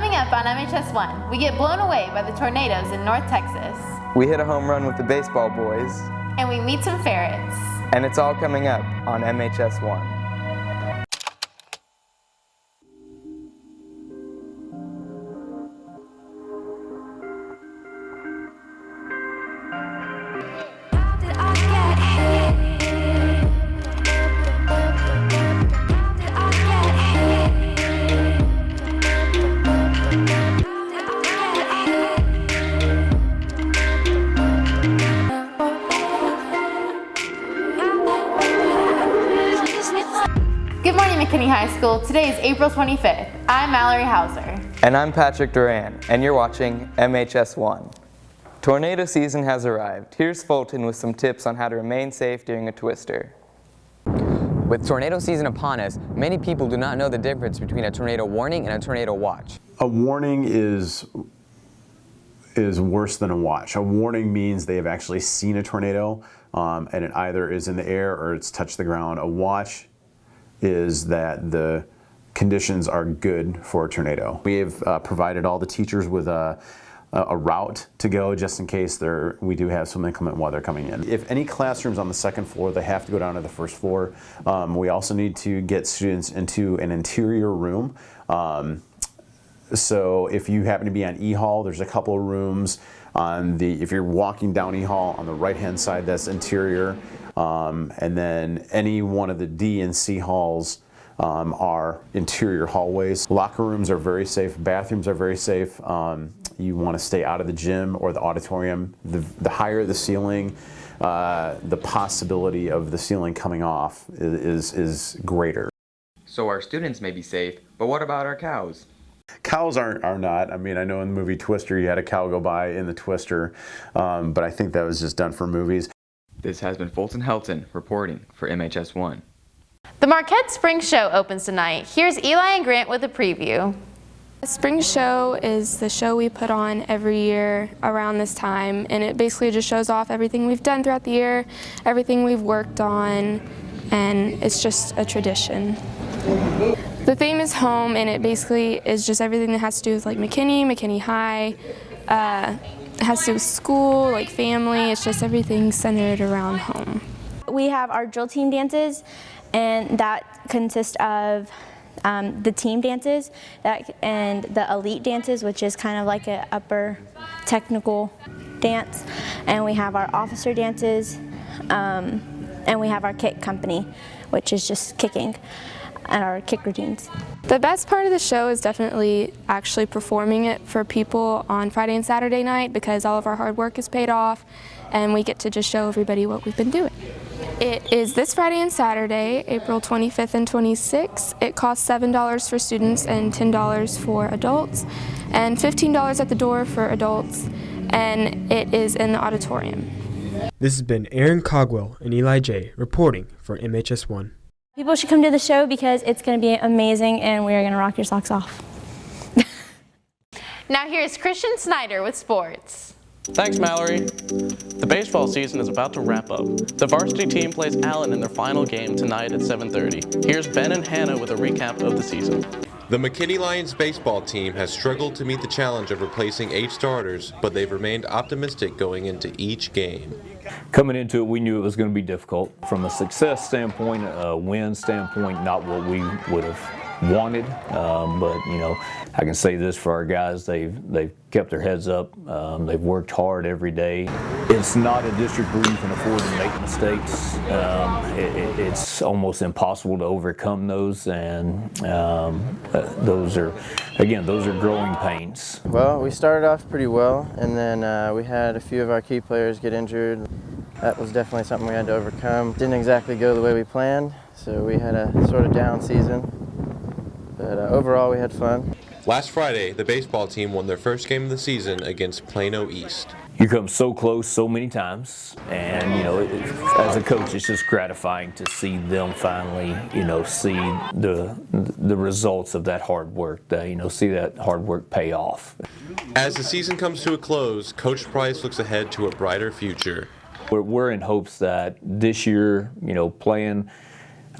Coming up on MHS1, we get blown away by the tornadoes in North Texas. We hit a home run with the baseball boys. And we meet some ferrets. And it's all coming up on MHS1. Good morning, McKinney High School. Today is April 25th. I'm Mallory Hauser. And I'm Patrick Duran, and you're watching MHS1. Tornado season has arrived. Here's Fulton with some tips on how to remain safe during a twister. With tornado season upon us, many people do not know the difference between a tornado warning and a tornado watch. A warning is worse than a watch. A warning means they have actually seen a tornado, and it either is in the air or it's touched the ground. A watch is that the conditions are good for a tornado. We have provided all the teachers with a route to go just in case we do have some inclement weather coming in. If any classroom's on the second floor, they have to go down to the first floor. We also need to get students into an interior room. So if you happen to be on E Hall, there's a couple of rooms if you're walking down E Hall on the right hand side, that's interior. And then any one of the D and C halls are interior hallways. Locker rooms are very safe, bathrooms are very safe. You want to stay out of the gym or the auditorium. The higher the ceiling, the possibility of the ceiling coming off is greater. So our students may be safe, but what about our cows? Cows are not. I mean, I know in the movie Twister you had a cow go by in the Twister, but I think that was just done for movies. This has been Fulton Helton reporting for MHS1. The Marquette Spring Show opens tonight. Here's Eli and Grant with a preview. The Spring Show is the show we put on every year around this time, and it basically just shows off everything we've done throughout the year, everything we've worked on, and it's just a tradition. The theme is home, and it basically is just everything that has to do with like McKinney High, it has to do with school, like family. It's just everything centered around home. We have our drill team dances, and that consists of the team dances and the elite dances, which is kind of like an upper technical dance. And we have our officer dances, and we have our kick company, which is just kicking, and our kick routines. The best part of the show is definitely actually performing it for people on Friday and Saturday night, because all of our hard work is paid off and we get to just show everybody what we've been doing. It is this Friday and Saturday, April 25th and 26th. It costs $7 for students and $10 for adults, and $15 at the door for adults, and it is in the auditorium. This has been Aaron Cogwell and Eli J. reporting for MHS1. People should come to the show because it's going to be amazing, and we are going to rock your socks off. Now here's Christian Snyder with sports. Thanks, Mallory. The baseball season is about to wrap up. The varsity team plays Allen in their final game tonight at 7:30. Here's Ben and Hannah with a recap of the season. The McKinney Lions baseball team has struggled to meet the challenge of replacing 8 starters, but they've remained optimistic going into each game. Coming into it, we knew it was going to be difficult. From a success standpoint, a win standpoint, not what we would have wanted, but you know, I can say this for our guys: they've kept their heads up. They've worked hard every day. It's not a district where you can afford to make mistakes. It's almost impossible to overcome those, and those are growing pains. Well, we started off pretty well, and then we had a few of our key players get injured. That was definitely something we had to overcome. Didn't exactly go the way we planned, so we had a sort of down season. But overall, we had fun. Last Friday, the baseball team won their first game of the season against Plano East. You come so close so many times, and you know, as a coach, it's just gratifying to see them finally, you know, see the results of that hard work. See that hard work pay off. As the season comes to a close, Coach Price looks ahead to a brighter future. We're in hopes that this year, you know, playing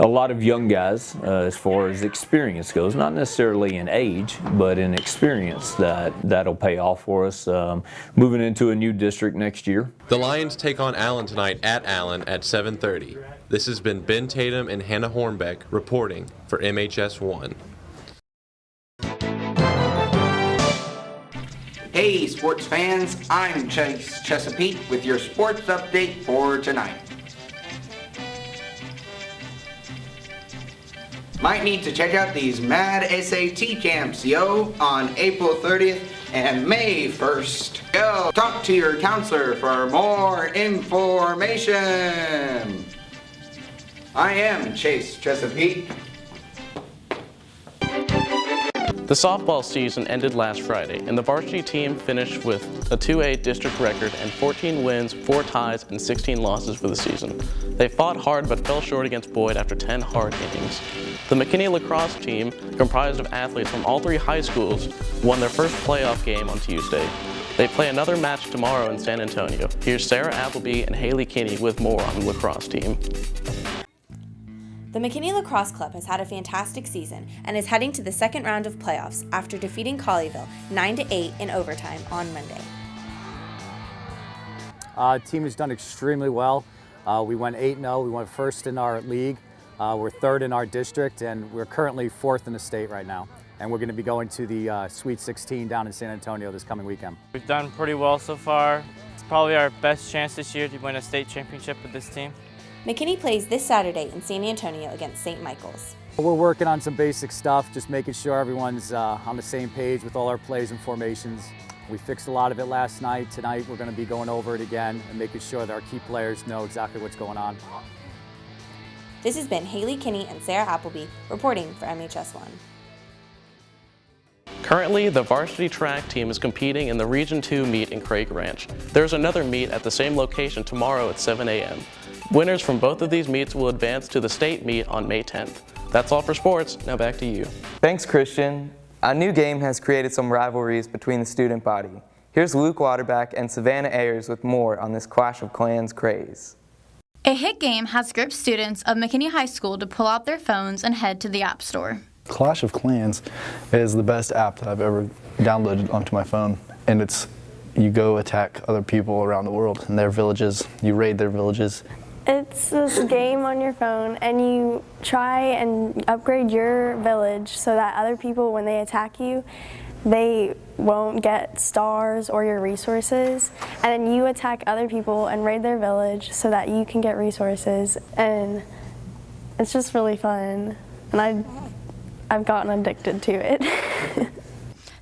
a lot of young guys as far as experience goes, not necessarily in age, but in experience that'll pay off for us moving into a new district next year. The Lions take on Allen tonight at Allen at 7:30. This has been Ben Tatum and Hannah Hornbeck reporting for MHS1. Hey sports fans, I'm Chase Chesapeake with your sports update for tonight. Might need to check out these mad SAT camps, yo, on April 30th and May 1st. Go talk to your counselor for more information. I am Chase Chesapeake. The softball season ended last Friday, and the varsity team finished with a 2A district record and 14 wins, 4 ties, and 16 losses for the season. They fought hard but fell short against Boyd after 10 hard innings. The McKinney lacrosse team, comprised of athletes from all 3 high schools, won their first playoff game on Tuesday. They play another match tomorrow in San Antonio. Here's Sarah Appleby and Haley Kinney with more on the lacrosse team. The McKinney Lacrosse Club has had a fantastic season and is heading to the second round of playoffs after defeating Colleyville 9-8 in overtime on Monday. The team has done extremely well. We went 8-0. We went first in our league. We're third in our district, and we're currently fourth in the state right now. And we're going to be going to the Sweet 16 down in San Antonio this coming weekend. We've done pretty well so far. It's probably our best chance this year to win a state championship with this team. McKinney plays this Saturday in San Antonio against St. Michael's. We're working on some basic stuff, just making sure everyone's on the same page with all our plays and formations. We fixed a lot of it last night. Tonight we're going to be going over it again and making sure that our key players know exactly what's going on. This has been Haley Kinney and Sarah Appleby reporting for MHS1. Currently, the varsity track team is competing in the Region 2 meet in Craig Ranch. There's another meet at the same location tomorrow at 7 a.m. Winners from both of these meets will advance to the state meet on May 10th. That's all for sports. Now back to you. Thanks, Christian. A new game has created some rivalries between the student body. Here's Luke Waterback and Savannah Ayers with more on this Clash of Clans craze. A hit game has gripped students of McKinney High School to pull out their phones and head to the App Store. Clash of Clans is the best app that I've ever downloaded onto my phone, and you go attack other people around the world in their villages, you raid their villages. It's this game on your phone, and you try and upgrade your village so that other people, when they attack you, they won't get stars or your resources, and then you attack other people and raid their village so that you can get resources, and it's just really fun, and I've gotten addicted to it.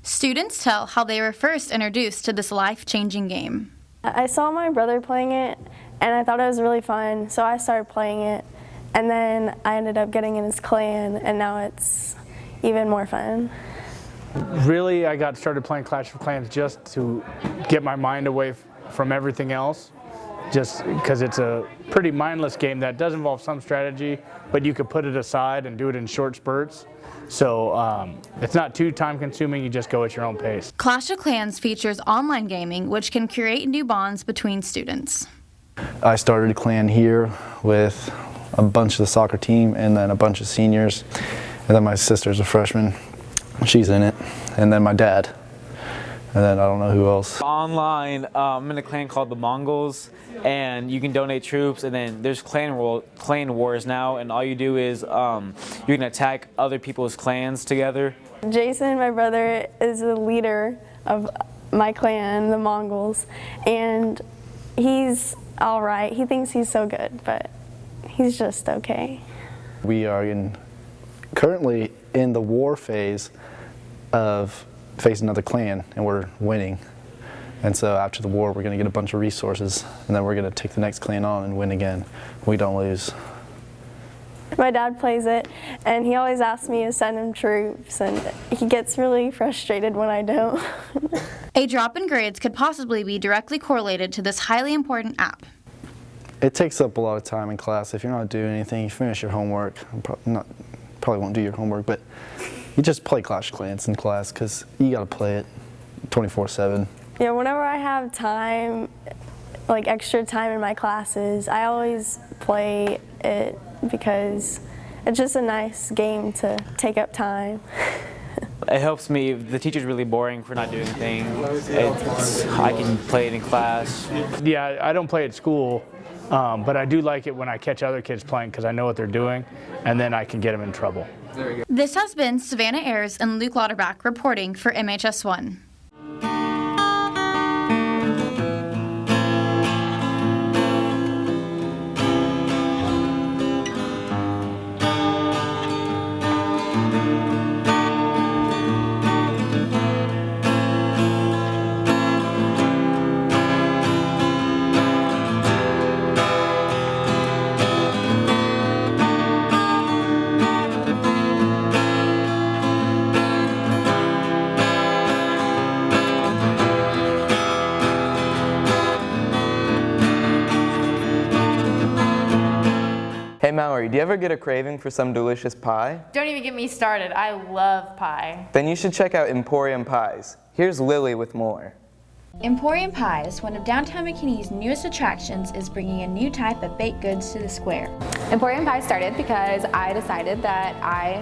Students tell how they were first introduced to this life-changing game. I saw my brother playing it, and I thought it was really fun, so I started playing it, and then I ended up getting in his clan, and now it's even more fun. Really, I got started playing Clash of Clans just to get my mind away from everything else, just because it's a pretty mindless game that does involve some strategy, but you could put it aside and do it in short spurts. So it's not too time-consuming, you just go at your own pace. Clash of Clans features online gaming, which can create new bonds between students. I started a clan here with a bunch of the soccer team and then a bunch of seniors. And then my sister's a freshman, she's in it. And then my dad. And then I don't know who else. Online, I'm in a clan called the Mongols, and you can donate troops, and then there's clan wars now, and all you do is you can attack other people's clans together. Jason, my brother, is the leader of my clan, the Mongols, and he's all right. He thinks he's so good, but he's just okay. We are currently in the war phase of face another clan, and we're winning. And so after the war, we're going to get a bunch of resources, and then we're going to take the next clan on and win again. We don't lose. My dad plays it, and he always asks me to send him troops, and he gets really frustrated when I don't. A drop in grades could possibly be directly correlated to this highly important app. It takes up a lot of time in class. If you're not doing anything, you finish your homework. Probably won't do your homework, but you just play Clash of Clans in class because you got to play it 24/7. Yeah, whenever I have time, like extra time in my classes, I always play it because it's just a nice game to take up time. It helps me. The teacher's really boring for not doing anything. I can play it in class. Yeah, I don't play at school, but I do like it when I catch other kids playing because I know what they're doing, and then I can get them in trouble. This has been Savannah Ayers and Luke Lauterbach reporting for MHS1. Hey Mallory, do you ever get a craving for some delicious pie? Don't even get me started. I love pie. Then you should check out Emporium Pies. Here's Lily with more. Emporium Pies, one of downtown McKinney's newest attractions, is bringing a new type of baked goods to the square. Emporium Pies started because I decided that I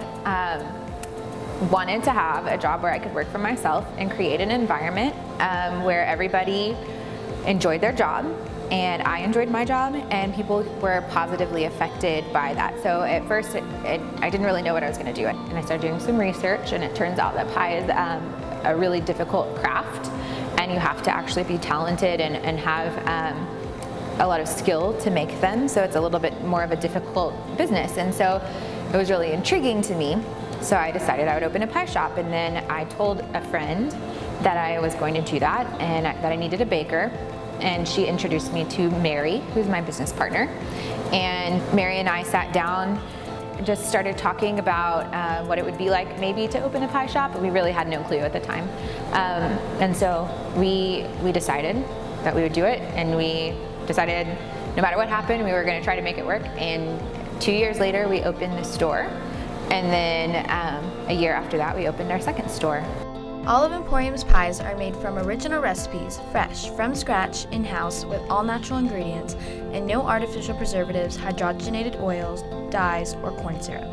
wanted to have a job where I could work for myself and create an environment where everybody enjoyed their job, and I enjoyed my job, and people were positively affected by that. So at first, I didn't really know what I was going to do, and I started doing some research, and it turns out that pie is a really difficult craft, and you have to actually be talented and have a lot of skill to make them, so it's a little bit more of a difficult business, and so it was really intriguing to me. So I decided I would open a pie shop, and then I told a friend that I was going to do that and that I needed a baker. And she introduced me to Mary, who's my business partner. And Mary and I sat down and just started talking about what it would be like maybe to open a pie shop, but we really had no clue at the time. And so we decided that we would do it, and we decided no matter what happened, we were gonna try to make it work. And 2 years later, we opened the store. And then a year after that, we opened our second store. All of Emporium's pies are made from original recipes, fresh, from scratch, in-house, with all natural ingredients, and no artificial preservatives, hydrogenated oils, dyes, or corn syrup.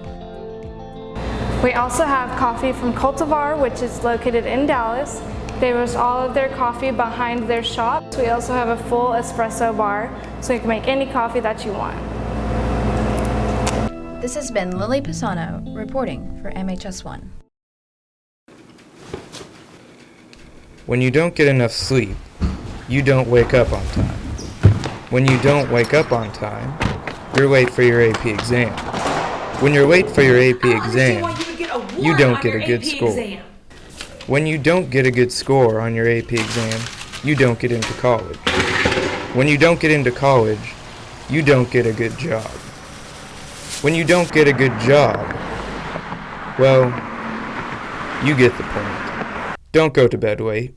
We also have coffee from Cultivar, which is located in Dallas. They roast all of their coffee behind their shop. We also have a full espresso bar, so you can make any coffee that you want. This has been Lily Pisano reporting for MHS1. When you don't get enough sleep, you don't wake up on time. When you don't wake up on time, you're late for your AP exam. When you're late for your AP exam, you don't get a good score. When you don't get a good score on your AP exam, you don't get into college. When you don't get into college, you don't get a good job. When you don't get a good job, well, you get the point. Don't go to bed late.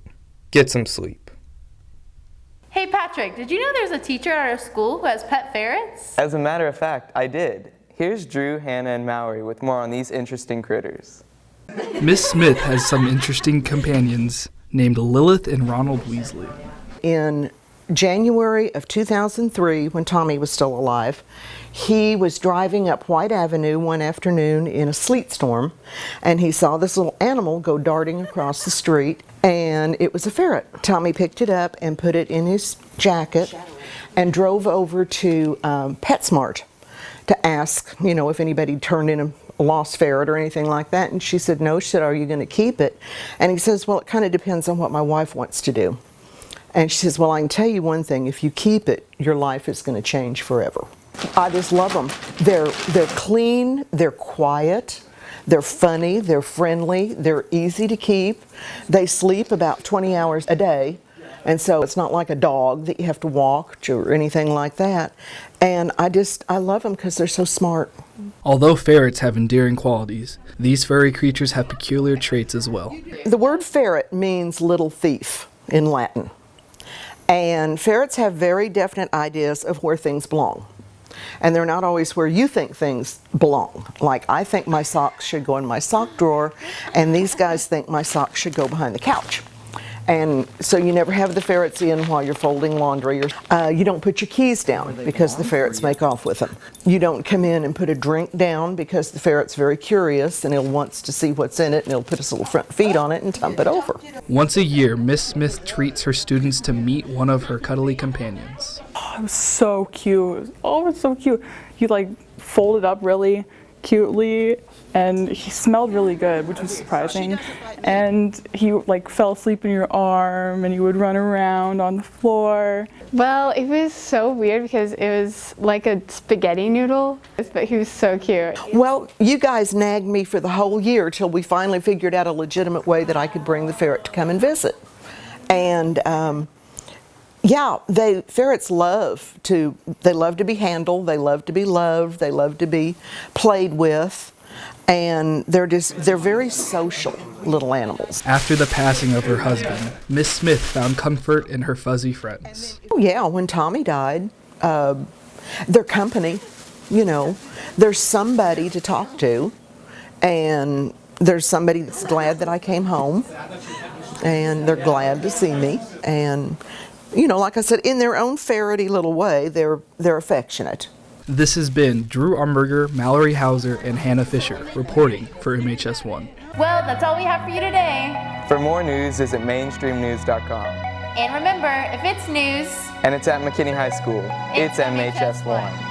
Get some sleep. Hey Patrick, did you know there's a teacher at our school who has pet ferrets? As a matter of fact, I did. Here's Drew, Hannah, and Mallory with more on these interesting critters. Miss Smith has some interesting companions named Lilith and Ronald Weasley. In January of 2003, when Tommy was still alive, he was driving up White Avenue one afternoon in a sleet storm, and he saw this little animal go darting across the street, and it was a ferret. Tommy picked it up and put it in his jacket and drove over to PetSmart to ask, you know, if anybody turned in a lost ferret or anything like that, and she said no. She said, "Are you going to keep it?" And he says, "Well, it kind of depends on what my wife wants to do." And she says, "Well, I can tell you one thing, if you keep it, your life is going to change forever." I just love them. They're clean, they're quiet, they're funny, they're friendly, they're easy to keep. They sleep about 20 hours a day, and so it's not like a dog that you have to walk or anything like that. And I love them because they're so smart. Although ferrets have endearing qualities, these furry creatures have peculiar traits as well. The word ferret means little thief in Latin. And ferrets have very definite ideas of where things belong. And they're not always where you think things belong. Like, I think my socks should go in my sock drawer, and these guys think my socks should go behind the couch. And so you never have the ferrets in while you're folding laundry. You don't put your keys down because the ferrets make off with them. You don't come in and put a drink down because the ferret's very curious and he'll wants to see what's in it and he'll put his little front feet on it and dump it over. Once a year, Miss Smith treats her students to meet one of her cuddly companions. Oh, it was so cute. Oh, it was so cute. He like folded up really cutely and he smelled really good, which was surprising. And he like fell asleep in your arm and he would run around on the floor. Well, it was so weird because it was like a spaghetti noodle, but he was so cute. Well, you guys nagged me for the whole year till we finally figured out a legitimate way that I could bring the ferret to come and visit. And yeah, ferrets love to be handled, they love to be loved, they love to be played with, and they're very social little animals. After the passing of her husband, Miss Smith found comfort in her fuzzy friends. Oh yeah, when Tommy died, their company, you know, there's somebody to talk to, and there's somebody that's glad that I came home, and they're glad to see me, and you know, like I said, in their own ferrety little way, they're affectionate. This has been Drew Armberger, Mallory Hauser, and Hannah Fisher reporting for MHS1. Well, that's all we have for you today. For more news, visit mainstreamnews.com. And remember, if it's news and it's at McKinney High School, it's MHS1.